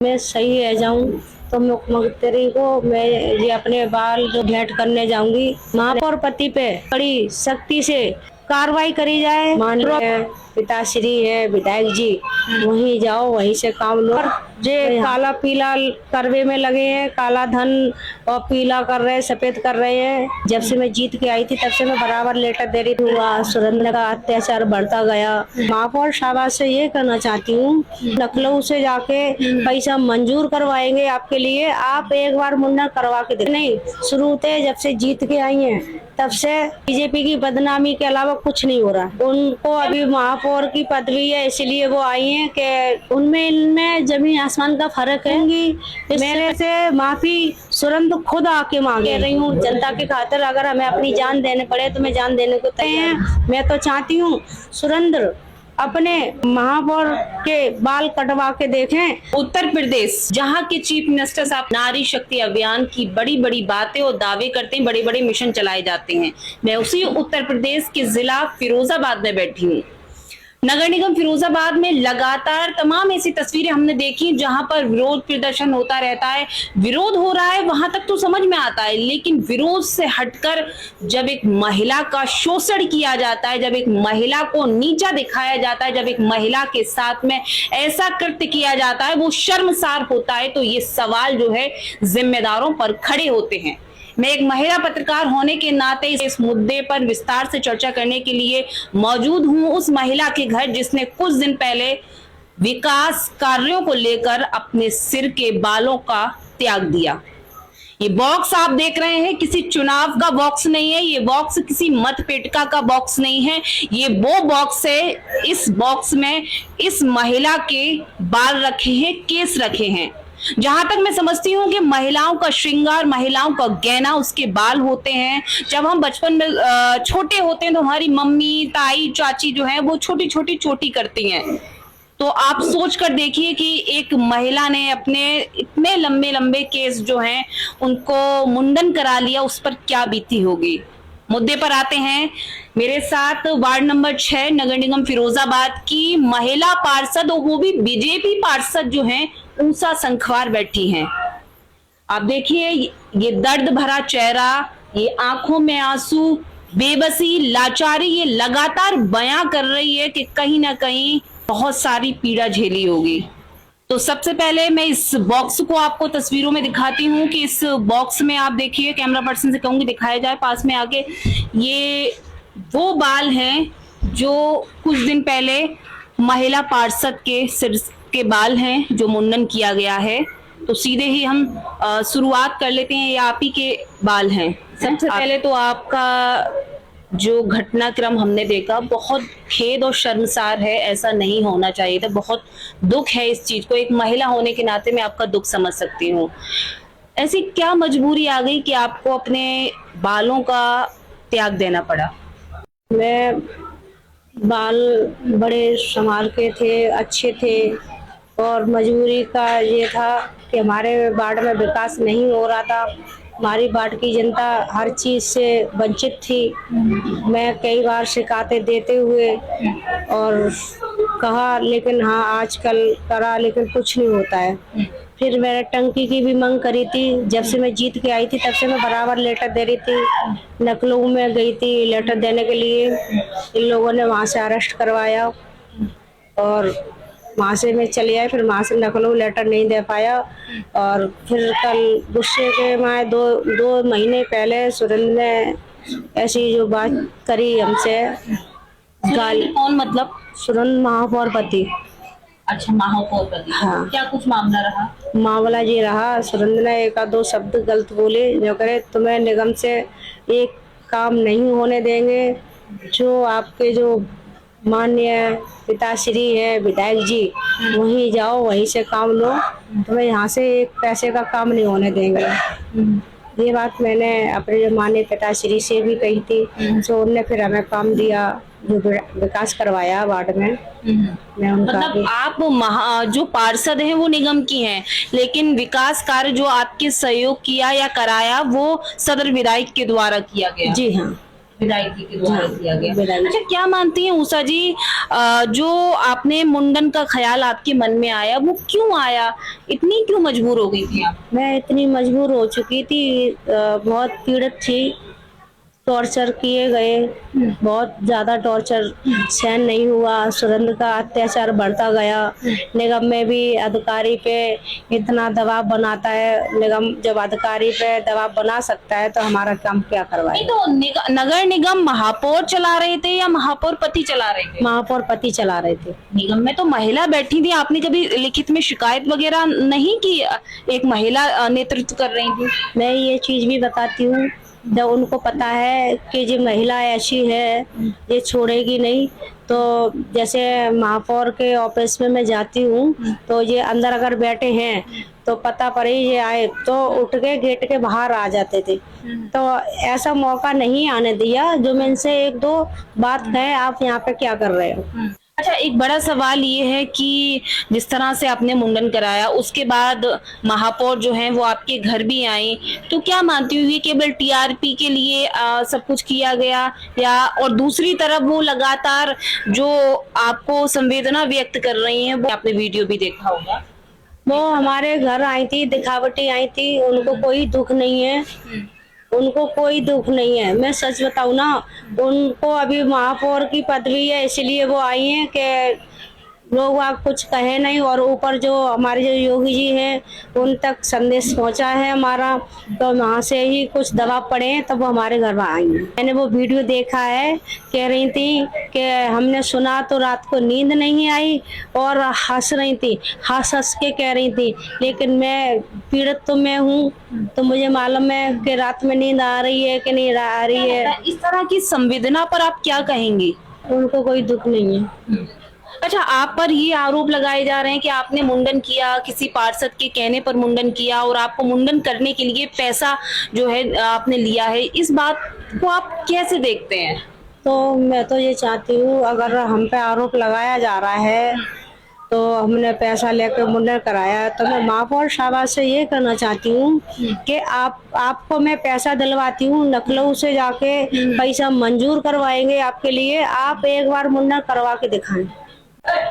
मैं सही रह जाऊं तो मुख्यमंत्री को मैं ये अपने बाल जो भेंट करने जाऊंगी। महापौर पति पे बड़ी सख्ती से कार्रवाई करी जाए। माननीय पिताश्री है विधायक जी, वहीं जाओ वहीं से काम लो। जे काला पीला करवे में लगे हैं, काला धन और पीला कर रहे हैं, सफेद कर रहे हैं। जब से मैं जीत के आई थी तब से मैं बराबर लेटर दे रही हूँ। सुरेंद्र का अत्याचार बढ़ता गया। महापौर साहब से ये कहना चाहती हूँ, लखनऊ से जाके पैसा मंजूर करवाएंगे आपके लिए। आप एक बार मुंडन करवा के दे। नहीं, शुरू थे जब से जीत के आई हैं तब से बीजेपी की बदनामी के अलावा कुछ नहीं हो रहा। उनको अभी महापौर की पदवी है इसलिए वो आई हैं कि उनमें इनमें जमीन आसमान का फर्क है। मेरे से माफी सुरेंद्र खुद आके मांगे रही हूँ। जनता के खातिर अगर हमें अपनी जान देने पड़े तो मैं जान देने को तैयार हैं। मैं तो चाहती हूँ सुरेंद्र अपने महापौर के बाल कटवा के देखें। उत्तर प्रदेश जहां के चीफ मिनिस्टर साहब नारी शक्ति अभियान की बड़ी बड़ी बातें और दावे करते हैं, बड़े बड़े मिशन चलाए जाते हैं। मैं उसी उत्तर प्रदेश के जिला फिरोजाबाद में बैठी हूँ। नगर निगम फिरोजाबाद में लगातार तमाम ऐसी तस्वीरें हमने देखी जहां पर विरोध प्रदर्शन होता रहता है। विरोध हो रहा है वहां तक तो समझ में आता है, लेकिन विरोध से हटकर जब एक महिला का शोषण किया जाता है, जब एक महिला को नीचा दिखाया जाता है, जब एक महिला के साथ में ऐसा कृत्य किया जाता है, वो शर्मसार होता है। तो ये सवाल जो है जिम्मेदारों पर खड़े होते हैं। मैं एक महिला पत्रकार होने के नाते इस मुद्दे पर विस्तार से चर्चा करने के लिए मौजूद हूं उस महिला के घर जिसने कुछ दिन पहले विकास कार्यों को लेकर अपने सिर के बालों का त्याग दिया। ये बॉक्स आप देख रहे हैं किसी चुनाव का बॉक्स नहीं है, ये बॉक्स किसी मत पेटिका का बॉक्स नहीं है, ये वो बॉक्स है। इस बॉक्स में इस महिला के बाल रखे हैं, केस रखे हैं। जहां तक मैं समझती हूँ कि महिलाओं का श्रृंगार, महिलाओं का गहना उसके बाल होते हैं। जब हम बचपन में छोटे होते हैं तो हमारी मम्मी, ताई, चाची जो है वो छोटी छोटी चोटी करती हैं। तो आप सोच कर देखिए कि एक महिला ने अपने इतने लंबे लंबे केस जो हैं उनको मुंडन करा लिया, उस पर क्या बीती होगी। मुद्दे पर आते हैं। मेरे साथ वार्ड नंबर 6 नगर निगम फिरोजाबाद की महिला पार्षद और वो भी बीजेपी पार्षद जो हैं ऊषा संखवार बैठी हैं। आप देखिए ये दर्द भरा चेहरा, ये आंखों में आंसू, बेबसी, लाचारी ये लगातार बयां कर रही है कि कहीं ना कहीं बहुत सारी पीड़ा झेली होगी। तो सबसे पहले मैं इस बॉक्स को आपको तस्वीरों में दिखाती हूँ कि इस बॉक्स में आप देखिए, कैमरा पर्सन से कहूंगी दिखाया जाए पास में आके। ये वो बाल हैं जो कुछ दिन पहले महिला पार्षद के सिर के बाल हैं जो मुंडन किया गया है। तो सीधे ही हम शुरुआत कर लेते हैं। ये आप ही के बाल हैं। सबसे पहले तो आपका जो घटनाक्रम हमने देखा बहुत खेद और शर्मसार है, ऐसा नहीं होना चाहिए था। बहुत दुख है इस चीज को, एक महिला होने के नाते मैं आपका दुख समझ सकती हूँ। ऐसी क्या मजबूरी आ गई कि आपको अपने बालों का त्याग देना पड़ा? मैं बाल बड़े संभाल के थे, अच्छे थे, और मजबूरी का ये था कि हमारे वार्ड में विकास नहीं हो रहा था। हमारी वार्ड की जनता हर चीज से वंचित थी। मैं कई बार शिकायतें देते हुए और कहा, लेकिन हाँ आजकल करा, लेकिन कुछ नहीं होता है। फिर मैंने टंकी की भी मांग करी थी। जब से मैं जीत के आई थी तब से मैं बराबर लेटर दे रही थी। लखनऊ में गई थी लेटर देने के लिए, इन लोगों ने वहाँ से अरेस्ट करवाया और वहाँ से मैं चली आई। फिर वहाँ से लखनऊ लेटर नहीं दे पाया और फिर कल गुस्से के मारे दो महीने पहले सुरेंद्र ने ऐसी जो बात करी हमसे, गाली। कौन मतलब? सुरेंद्र महापौर पति। अच्छा, महापौर पति। हाँ। क्या कुछ मामला रहा? मामला ये रहा, सुरेंद्र ने एक दो शब्द गलत बोले जो करे तुम्हें निगम से एक काम नहीं होने देंगे। जो आपके जो माननीय पिताश्री है विधायक जी, वहीं जाओ वहीं से काम लो, तुम्हें यहाँ से एक पैसे का काम नहीं होने देंगे। ये बात मैंने अपने माननीय पिताश्री से भी कही थी। तो उनने फिर हमें काम दिया, जो विकास करवाया वार्ड में। मैं उनका मतलब आप जो पार्षद हैं वो निगम की हैं, लेकिन विकास कार्य जो आपके सहयोग किया या कराया वो सदर विधायक के द्वारा किया गया? जी हाँ। विधायकी के द्वारा किया गया। विधायकी। अच्छा, क्या मानती हैं उषा जी, जो आपने मुंडन का ख्याल आपके मन में आया, वो क्यों आया? इतनी क्यों मजबूर हो गई थी आप? मैं इतनी मजबूर हो चुकी थी, बहुत पीड़ित थी, टॉर्चर किए गए, बहुत ज्यादा टॉर्चर सहन नहीं हुआ। सुरेंद्र का अत्याचार बढ़ता गया। निगम में भी अधिकारी पे इतना दबाव बनाता है। निगम जब अधिकारी पे दबाव बना सकता है तो हमारा काम क्या नहीं करवाए। तो नगर निगम महापौर चला रहे थे या महापौर पति चला रहे थे? महापौर पति चला रहे थे। निगम में तो महिला बैठी थी, आपने कभी लिखित में शिकायत वगैरह नहीं की? एक महिला नेतृत्व कर रही थी। मैं ये चीज भी बताती हूँ, जब उनको पता है कि ये महिला ऐसी है, ये छोड़ेगी नहीं, तो जैसे महापौर के ऑफिस में मैं जाती हूँ तो ये अंदर अगर बैठे हैं तो पता पड़े ये आए तो उठ के गेट के बाहर आ जाते थे। तो ऐसा मौका नहीं आने दिया जो मैं इनसे एक दो बात कहे, आप यहाँ पे क्या कर रहे हो। अच्छा, एक बड़ा सवाल ये है कि जिस तरह से आपने मुंडन कराया उसके बाद महापौर जो हैं वो आपके घर भी आई, तो क्या मानती हूँ ये केवल टीआरपी के लिए सब कुछ किया गया, या और दूसरी तरफ वो लगातार जो आपको संवेदना व्यक्त कर रही हैं, वो आपने वीडियो भी देखा होगा। वो हमारे घर आई थी, दिखावटी आई थी, उनको कोई दुख नहीं है, उनको कोई दुख नहीं है। मैं सच बताऊं ना, उनको अभी महापौर की पदवी है इसलिए वो आई हैं कि लोग वहाँ कुछ कहे नहीं, और ऊपर जो हमारे जो योगी जी हैं उन तक संदेश पहुंचा है हमारा, तो वहाँ से ही कुछ दबाव पड़े हैं तब वो हमारे घर में आई हैं। मैंने वो वीडियो देखा है, कह रही थी कि हमने सुना तो रात को नींद नहीं आई, और हंस रही थी, हंस हंस के कह रही थी, लेकिन मैं पीड़ित तो मैं हूँ, तो मुझे मालूम है कि रात में नींद आ रही है कि नहीं आ रही है। इस तरह की संवेदना पर आप क्या कहेंगी? उनको कोई दुख नहीं है। अच्छा, आप पर ये आरोप लगाए जा रहे हैं कि आपने मुंडन किया, किसी पार्षद के कहने पर मुंडन किया, और आपको मुंडन करने के लिए पैसा जो है आपने लिया है, इस बात को आप कैसे देखते हैं? तो मैं तो ये चाहती हूँ, अगर हम पे आरोप लगाया जा रहा है तो हमने पैसा लेकर मुंडन कराया, तो मैं महापौर साहब से ये करना चाहती हूँ कि आपको मैं पैसा दिलवाती हूँ, लखनऊ से जाके पैसा मंजूर करवाएंगे आपके लिए, आप एक बार मुंडन करवा के दिखाएं।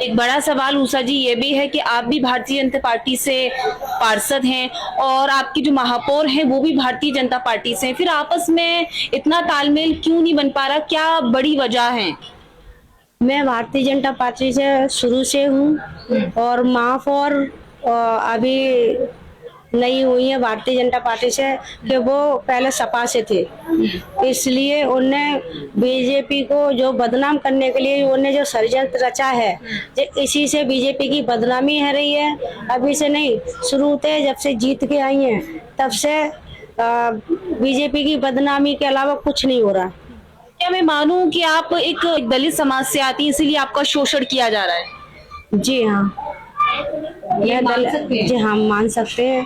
एक बड़ा सवाल उषा जी ये भी है कि आप भी भारतीय जनता पार्टी से पार्षद हैं और आपकी जो महापौर हैं वो भी भारतीय जनता पार्टी से हैं, फिर आपस में इतना तालमेल क्यों नहीं बन पा रहा? क्या बड़ी वजह है? मैं भारतीय जनता पार्टी से शुरू से हूँ, और महापौर अभी नहीं हुई है भारतीय जनता पार्टी से, कि वो पहले सपा से थे, इसलिए उनने बीजेपी को जो बदनाम करने के लिए उन्हें जो षड्यंत्र रचा है, इसी से बीजेपी की बदनामी है रही है। अभी से नहीं, शुरू से जब से जीत के आई हैं तब से बीजेपी की बदनामी के अलावा कुछ नहीं हो रहा। क्या मैं मानूं कि आप एक दलित समाज से आती हैं इसलिए आपका शोषण किया जा रहा है? जी हाँ, जी हाँ, मान सकते हैं,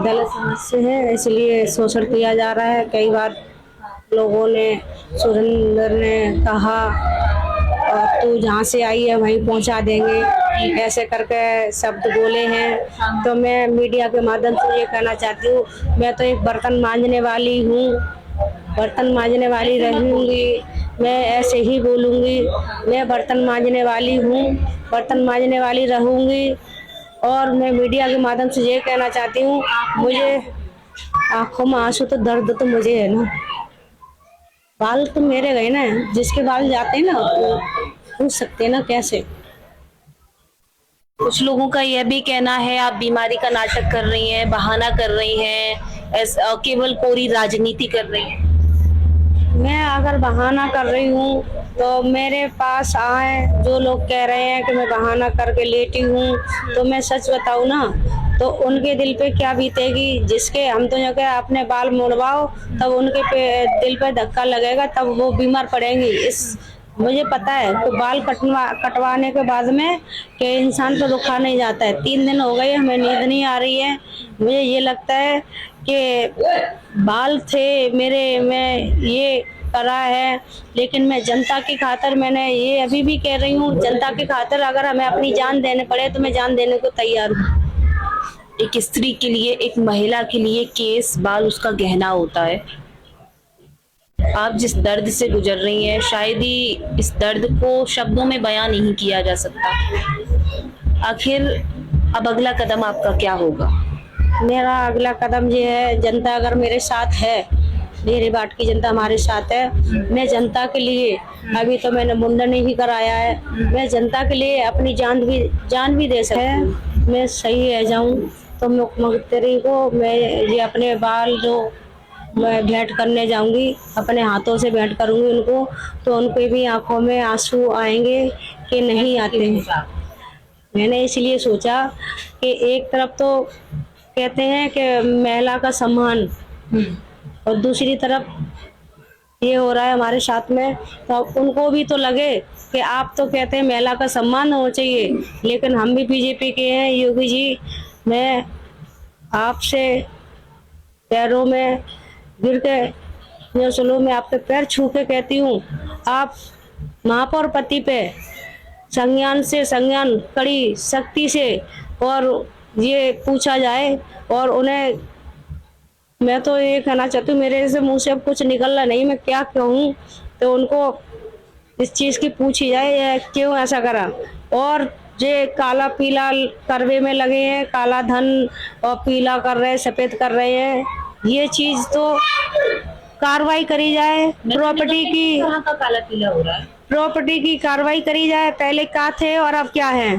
दलित समाज से है इसलिए शोषण किया जा रहा है। कई बार लोगों ने, सुरेंद्र ने कहा तू जहाँ से आई है वहीं पहुँचा देंगे, ऐसे करके शब्द बोले हैं। तो मैं मीडिया के माध्यम से ये कहना चाहती हूँ, मैं तो एक बर्तन मांजने वाली हूँ, बर्तन मांजने वाली रहूंगी, मैं ऐसे ही बोलूंगी, मैं बर्तन मांजने वाली हूँ, बर्तन मांजने वाली रहूंगी। और मैं मीडिया के माध्यम से ये कहना चाहती हूँ, मुझे आंखों में आंसू तो दर्द तो मुझे है ना, बाल तो मेरे गए ना, जिसके बाल जाते हैं ना वो पूछ सकते हैं ना कैसे। कुछ लोगों का यह भी कहना है आप बीमारी का नाटक कर रही हैं, बहाना कर रही हैं, केवल कोरी राजनीति कर रही हैं। मैं अगर बहाना कर रही हूँ तो मेरे पास आए जो लोग कह रहे हैं कि मैं बहाना करके लेटी हूँ, तो मैं सच बताऊँ ना तो उनके दिल पे क्या बीतेगी, जिसके हम तो जो कह अपने बाल मुड़वाओ तब उनके दिल पे धक्का लगेगा, तब वो बीमार पड़ेंगी। इस मुझे पता है कि बाल कटवाने के बाद में कि इंसान तो रुका नहीं जाता है। 3 दिन हो गए हमें नींद नहीं आ रही है, मुझे ये लगता है कि बाल थे मेरे, मैं ये करा है, लेकिन मैं जनता की खातिर, मैंने ये अभी भी कह रही हूँ, जनता की खातिर अगर हमें अपनी जान देने पड़े तो मैं जान देने को तैयार हूँ। एक स्त्री के लिए, एक महिला के लिए केस, बाल उसका गहना होता है। आप जिस दर्द से गुजर रही हैं, शायद ही इस दर्द को शब्दों में बयां नहीं किया जा सकता। आखिर अब अगला कदम आपका क्या होगा? मेरा अगला कदम ये है, जनता अगर मेरे साथ है, मेरे बाट की जनता हमारे साथ है, मैं जनता के लिए, अभी तो मैंने मुंडन ही कराया है, मैं जनता के लिए अपनी जान भी दे सकती हूँ। मैं सही रह जाऊँ तो मुख्यमंत्री को मैं ये अपने बाल जो मैं भेंट करने जाऊंगी, अपने हाथों से भेंट करूंगी उनको, तो उनके भी आंखों में आंसू आएंगे कि नहीं आते हैं। मैंने इसलिए सोचा कि एक तरफ तो कहते हैं कि महिला का सम्मान, और दूसरी तरफ ये हो रहा है हमारे साथ में, तो उनको भी तो लगे कि आप तो कहते हैं महिला का सम्मान होना चाहिए, लेकिन हम भी बीजेपी के हैं। योगी जी, मैं आपसे पैरों में गिर के जो चलो, मैं आपके पैर छू के कहती हूँ, आप महापौर पति पे संज्ञान कड़ी सख्ती से और ये पूछा जाए, और उन्हें, मैं तो ये कहना चाहती हूँ, मेरे से मुंह से अब कुछ निकलना नहीं, मैं क्या कहूँ, तो उनको इस चीज की पूछी जाए क्यों ऐसा करा। और जे काला पीला करवे में लगे हैं, काला धन और पीला कर रहे हैं, सफेद कर रहे हैं, ये चीज तो कार्रवाई करी जाए। प्रॉपर्टी की का काला पीला हो रहा है, प्रॉपर्टी की कार्रवाई करी जाए, पहले क्या थे और अब क्या है।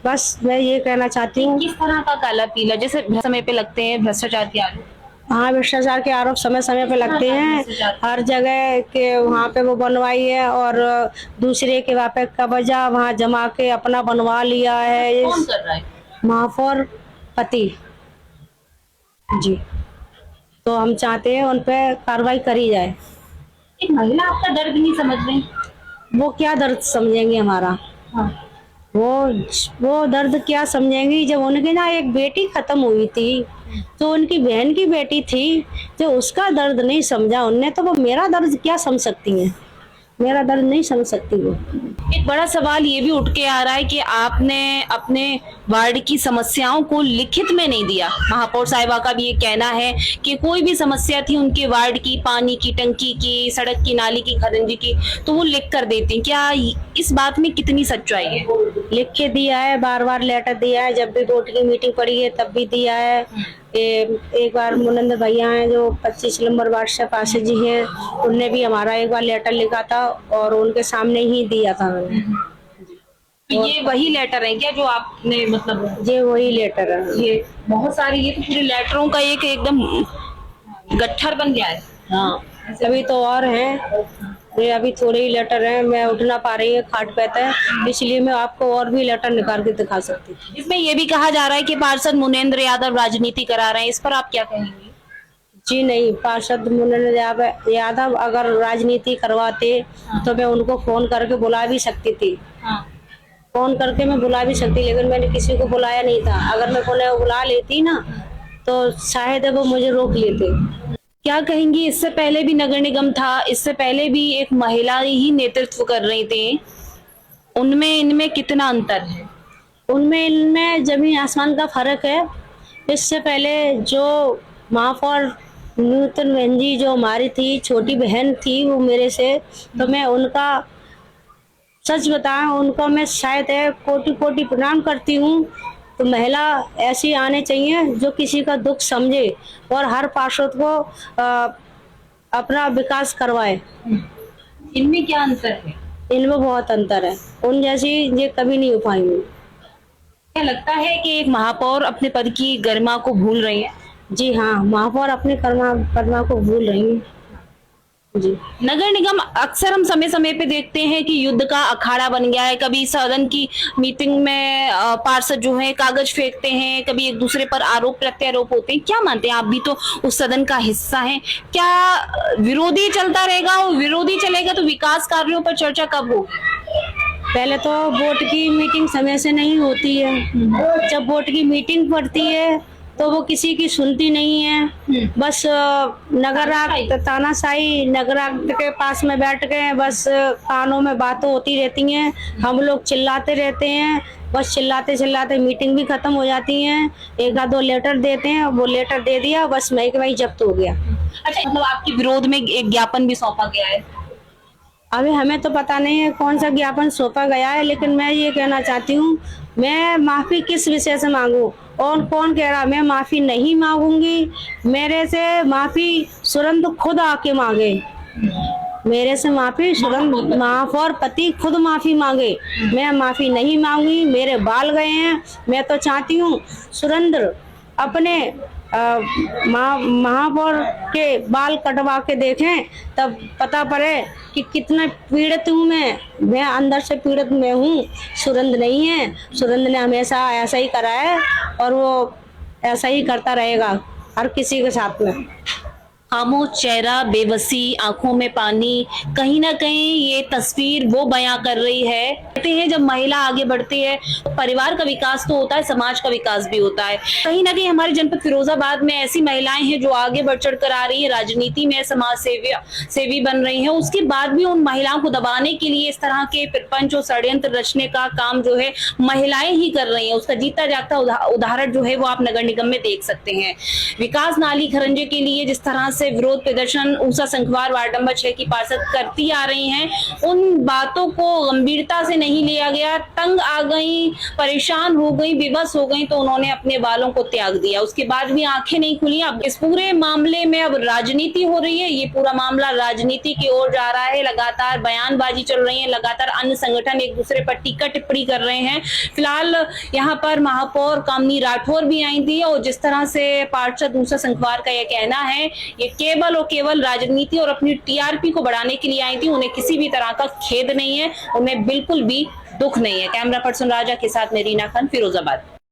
बस मैं ये कहना चाहती हूँ। किस तरह का काला पीला? जैसे समय पे लगते हैं भ्रष्टाचार के आरोप। हाँ, भ्रष्टाचार के आरोप समय समय पे लगते हैं, हर जगह के वहाँ पे वो बनवाई है, और दूसरे के वहाँ पे कब्जा वहाँ जमा के अपना बनवा लिया है। कौन कर रहा है? महापौर पति जी। तो हम चाहते हैं उन पे कार्रवाई करी जाए। एक महिला आपका दर्द नहीं समझ रही, वो क्या दर्द समझेंगे हमारा? हाँ। वो दर्द क्या समझेंगी? जब उनकी ना एक बेटी खत्म हुई थी, तो उनकी बहन की बेटी थी, जो उसका दर्द नहीं समझा उनने, तो वो मेरा दर्द क्या समझ सकती है? मेरा दर्द नहीं समझ सकती वो। एक बड़ा सवाल ये भी उठ के आ रहा है कि आपने अपने वार्ड की समस्याओं को लिखित में नहीं दिया। महापौर साहिबा का भी ये कहना है कि कोई भी समस्या थी उनके वार्ड की, पानी की टंकी की, सड़क की, नाली की, खरंजी की, तो वो लिख कर देते हैं। क्या इस बात में कितनी सच्चाई है? लिख के दिया है, बार बार लेटर दिया है, जब भी बोर्ड की मीटिंग पड़ी है तब भी दिया है। एक बार मुनंदर भैया हैं जो 25 नंबर वार्ड से पार्षद जी हैं, उनने भी हमारा एक बार लेटर लिखा था और उनके सामने ही दिया था मैंने। तो ये वही लेटर है क्या जो आपने, मतलब ये वही लेटर है। ये बहुत सारी, ये तो पूरे लेटरों का एक एकदम गट्ठर बन गया है। हाँ, अभी तो और हैं, ये अभी थोड़े ही लेटर हैं, मैं उठ ना पा रही है, खाट पैता है, इसलिए मैं आपको और भी लेटर निकाल के दिखा सकती हूँ। इसमें ये भी कहा जा रहा है कि पार्षद मुनेंद्र यादव राजनीति करा रहे हैं, इस पर आप क्या कहेंगे? जी नहीं, पार्षद मुनेंद्र यादव अगर राजनीति करवाते तो मैं उनको फोन करके बुला भी सकती थी। फोन करके मैं बुला भी सकती, लेकिन मैंने किसी को बुलाया नहीं था। अगर मैं उन्हें बुला लेती ना, तो शायद वो मुझे रोक लेते। क्या कहेंगी, इससे पहले भी नगर निगम था, इससे पहले भी एक महिला ही नेतृत्व कर रही थी, उनमें इनमें कितना अंतर है? उनमें इनमें जमीन आसमान का फर्क है। इससे पहले जो महापौर नूतन बहन जी जो हमारी थी, छोटी बहन थी वो मेरे से, तो मैं उनका सच बताएं, उनको मैं शायद कोटि कोटि प्रणाम करती हूँ। तो महिला ऐसी आने चाहिए जो किसी का दुख समझे और हर पार्षद को अपना विकास करवाए। इनमें क्या अंतर है? इनमें बहुत अंतर है, उन जैसी ये कभी नहीं हो पाएंगी। क्या लगता है कि एक महापौर अपने पद की गरिमा को भूल रही है? जी हाँ, महापौर अपने गरिमा को भूल रही है जी। नगर निगम अक्सर हम समय समय पे देखते हैं कि युद्ध का अखाड़ा बन गया है। कभी सदन की मीटिंग में पार्षद जो है कागज फेंकते हैं, कभी एक दूसरे पर आरोप प्रत्यारोप होते हैं। क्या मानते हैं, आप भी तो उस सदन का हिस्सा हैं, क्या विरोधी चलता रहेगा और विरोधी चलेगा तो विकास कार्यों पर चर्चा कब होगी? पहले तो वोट की मीटिंग समय से नहीं होती है, जब वोट की मीटिंग पड़ती है तो वो किसी की सुनती नहीं है। बस तानाशाही नगरायुक्त के पास में बैठ के बस कानों में बातें होती रहती हैं, हम लोग चिल्लाते रहते हैं बस चिल्लाते चिल्लाते मीटिंग भी खत्म हो जाती है। एक आध दो लेटर देते हैं, वो लेटर दे दिया, बस महकमा ही जब्त हो गया। अच्छा, मतलब आपके विरोध में एक ज्ञापन भी सौंपा गया है? अभी हमें तो पता नहीं है कौन सा ज्ञापन सौंपा गया है, लेकिन मैं ये कहना चाहती हूँ, मैं माफी किस विषय से मांगू और कौन कह रहा मैं माफी नहीं मांगूंगी। मेरे से माफी सुरंद खुद आके मांगे, मेरे से माफी सुरंद महापौर पति खुद माफी मांगे। मैं माफी नहीं मांगी, मेरे बाल गए हैं। मैं तो चाहती हूँ सुरेंद्र अपने महापौर के बाल कटवा के देखें, तब पता पड़े कि कितना पीड़ित हूँ मैं अंदर से पीड़ित मैं हूँ। सुरेंद्र नहीं है, सुरेंद्र ने हमेशा ऐसा ही करा है और वो ऐसा ही करता रहेगा हर किसी के साथ में। खामोश चेहरा, बेबसी, आंखों में पानी, कहीं ना कहीं ये तस्वीर वो बयां कर रही है। कहते हैं जब महिला आगे बढ़ती है तो परिवार का विकास तो होता है, समाज का विकास भी होता है। कहीं ना कहीं हमारे जनपद फिरोजाबाद में ऐसी महिलाएं हैं जो आगे बढ़ चढ़ कर आ रही है, राजनीति में समाज सेवी बन रही है। उसके बाद भी उन महिलाओं को दबाने के लिए इस तरह के प्रपंच और षड्यंत्र रचने का काम जो है महिलाएं ही कर रही है। उसका जीता जागता उदाहरण जो है वो आप नगर निगम में देख सकते हैं। विकास नाली खरंजे के लिए जिस तरह से विरोध प्रदर्शन ऊषा संखवार वार्ड नंबर 6 की पार्षद करती आ रही हैं, उन बातों को गंभीरता से नहीं लिया गया। तंग आ गई, परेशान हो गई, विवश हो गई तो उन्होंने अपने बालों को त्याग दिया। उसके बाद भी आंखें नहीं खुली। अब इस पूरे मामले में अब राजनीति हो रही है, ये पूरा मामला राजनीति की ओर जा रहा है। लगातार बयानबाजी चल रही है, लगातार अन्य संगठन एक दूसरे पर टीका टिप्पणी कर रहे हैं। फिलहाल यहाँ पर महापौर कामनी राठौर भी आई थी और जिस तरह से पार्षद ऊषा संखवार का यह कहना है, ये केवल और केवल राजनीति और अपनी टीआरपी को बढ़ाने के लिए आई थी। उन्हें किसी भी तरह का खेद नहीं है, उन्हें बिल्कुल भी दुख नहीं है। कैमरा पर्सन राजा के साथ मैं रीना खान, फिरोजाबाद।